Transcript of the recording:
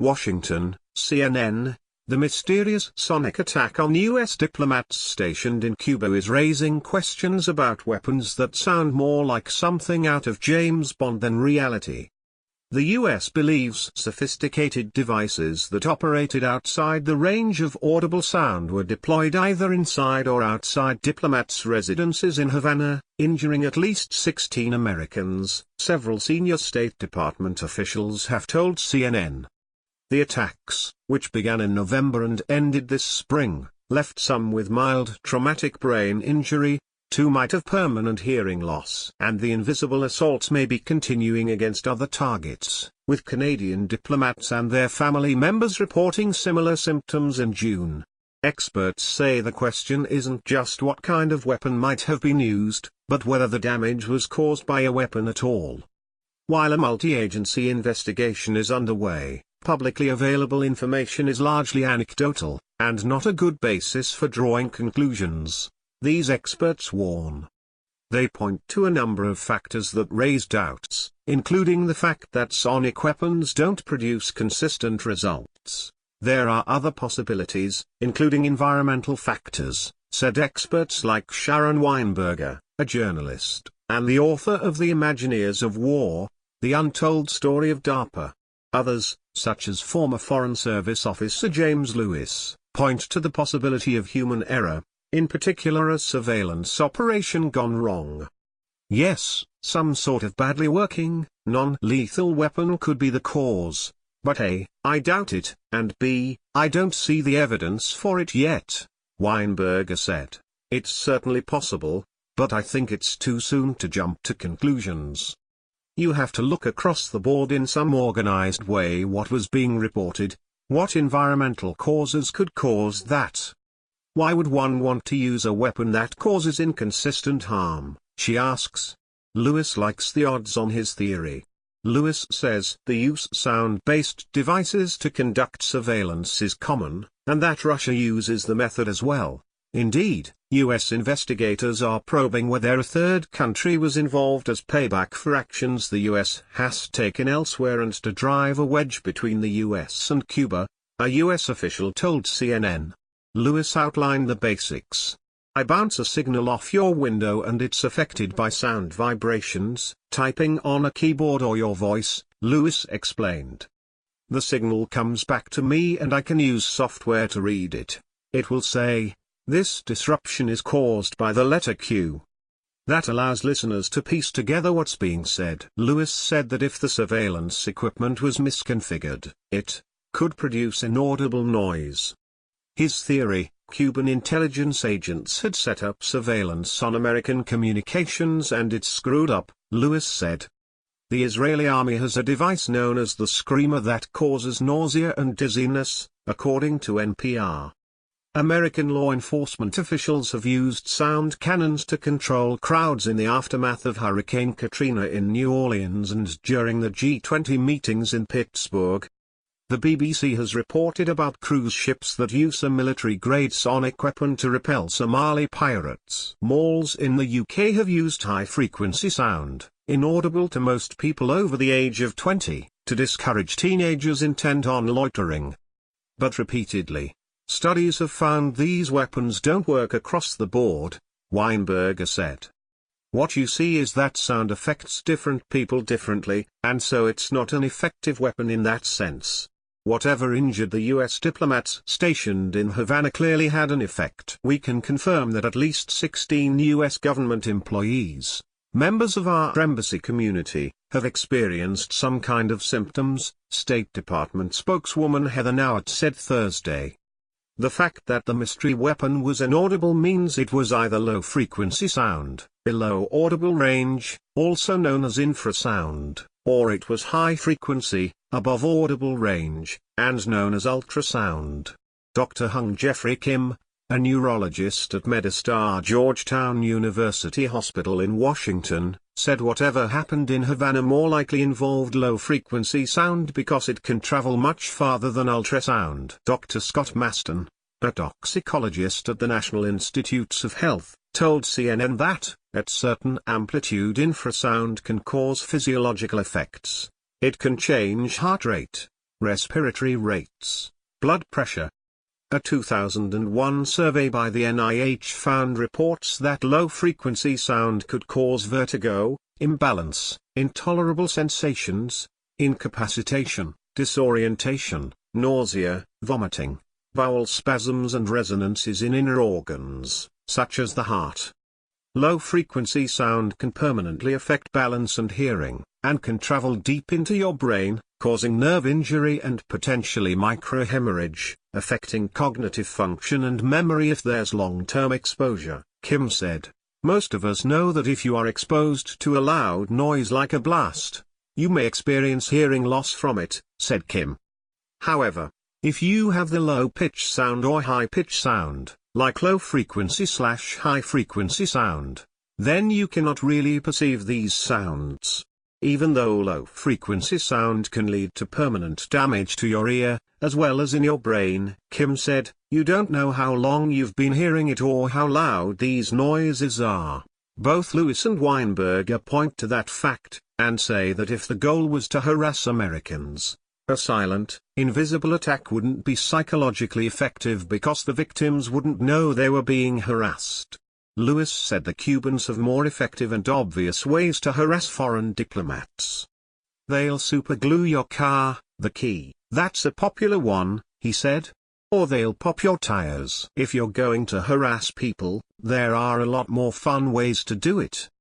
Washington, CNN. The mysterious sonic attack on U.S. diplomats stationed in Cuba is raising questions about weapons that sound more like something out of James Bond than reality. The U.S. believes sophisticated devices that operated outside the range of audible sound were deployed either inside or outside diplomats' residences in Havana, injuring at least 16 Americans, several senior State Department officials have told CNN. The attacks, which began in November and ended this spring, left some with mild traumatic brain injury, 2 might have permanent hearing loss, and the invisible assaults may be continuing against other targets, with Canadian diplomats and their family members reporting similar symptoms in June. Experts say the question isn't just what kind of weapon might have been used, but whether the damage was caused by a weapon at all. While a multi-agency investigation is underway, publicly available information is largely anecdotal, and not a good basis for drawing conclusions, these experts warn. They point to a number of factors that raise doubts, including the fact that sonic weapons don't produce consistent results. There are other possibilities, including environmental factors, said experts like Sharon Weinberger, a journalist, and the author of The Imagineers of War, The Untold Story of DARPA. Others, such as former Foreign Service officer James Lewis, point to the possibility of human error, in particular a surveillance operation gone wrong. Yes, some sort of badly working, non-lethal weapon could be the cause, but A, I doubt it, and B, I don't see the evidence for it yet, Weinberger said. It's certainly possible, but I think it's too soon to jump to conclusions. You have to look across the board in some organized way what was being reported, what environmental causes could cause that. Why would one want to use a weapon that causes inconsistent harm, she asks. Lewis likes the odds on his theory. Lewis says the use of sound-based devices to conduct surveillance is common, and that Russia uses the method as well. Indeed, U.S. investigators are probing whether a third country was involved as payback for actions the U.S. has taken elsewhere and to drive a wedge between the U.S. and Cuba, a U.S. official told CNN. Lewis outlined the basics. I bounce a signal off your window and it's affected by sound vibrations, typing on a keyboard or your voice, Lewis explained. The signal comes back to me and I can use software to read it. It will say, this disruption is caused by the letter Q. That allows listeners to piece together what's being said. Lewis said that if the surveillance equipment was misconfigured, it could produce inaudible noise. His theory, Cuban intelligence agents had set up surveillance on American communications and it screwed up, Lewis said. The Israeli army has a device known as the screamer that causes nausea and dizziness, according to NPR. American law enforcement officials have used sound cannons to control crowds in the aftermath of Hurricane Katrina in New Orleans and during the G20 meetings in Pittsburgh. The BBC has reported about cruise ships that use a military-grade sonic weapon to repel Somali pirates. Malls in the UK have used high-frequency sound, inaudible to most people over the age of 20, to discourage teenagers intent on loitering. But repeatedly, studies have found these weapons don't work across the board, Weinberger said. What you see is that sound affects different people differently, and so it's not an effective weapon in that sense. Whatever injured the U.S. diplomats stationed in Havana clearly had an effect. We can confirm that at least 16 U.S. government employees, members of our embassy community, have experienced some kind of symptoms, State Department spokeswoman Heather Nauert said Thursday. The fact that the mystery weapon was inaudible means it was either low-frequency sound, below audible range, also known as infrasound, or it was high-frequency, above audible range, and known as ultrasound. Dr. Hung Jeffrey Kim, a neurologist at MedStar Georgetown University Hospital in Washington, said whatever happened in Havana more likely involved low-frequency sound because it can travel much farther than ultrasound. Dr. Scott Maston, a toxicologist at the National Institutes of Health, told CNN that, at certain amplitude infrasound can cause physiological effects. It can change heart rate, respiratory rates, blood pressure. A 2001 survey by the NIH found reports that low-frequency sound could cause vertigo, imbalance, intolerable sensations, incapacitation, disorientation, nausea, vomiting, bowel spasms and resonances in inner organs, such as the heart. Low-frequency sound can permanently affect balance and hearing, and can travel deep into your brain, causing nerve injury and potentially microhemorrhage, affecting cognitive function and memory if there's long-term exposure, Kim said. Most of us know that if you are exposed to a loud noise like a blast, you may experience hearing loss from it, said Kim. However, if you have the low-pitch sound or high-pitch sound, like low-frequency/high-frequency sound, then you cannot really perceive these sounds. Even though low-frequency sound can lead to permanent damage to your ear, as well as in your brain, Kim said, you don't know how long you've been hearing it or how loud these noises are. Both Lewis and Weinberger point to that fact, and say that if the goal was to harass Americans, a silent, invisible attack wouldn't be psychologically effective because the victims wouldn't know they were being harassed. Lewis said the Cubans have more effective and obvious ways to harass foreign diplomats. They'll superglue your car, the key, that's a popular one, he said. Or they'll pop your tires. If you're going to harass people, there are a lot more fun ways to do it.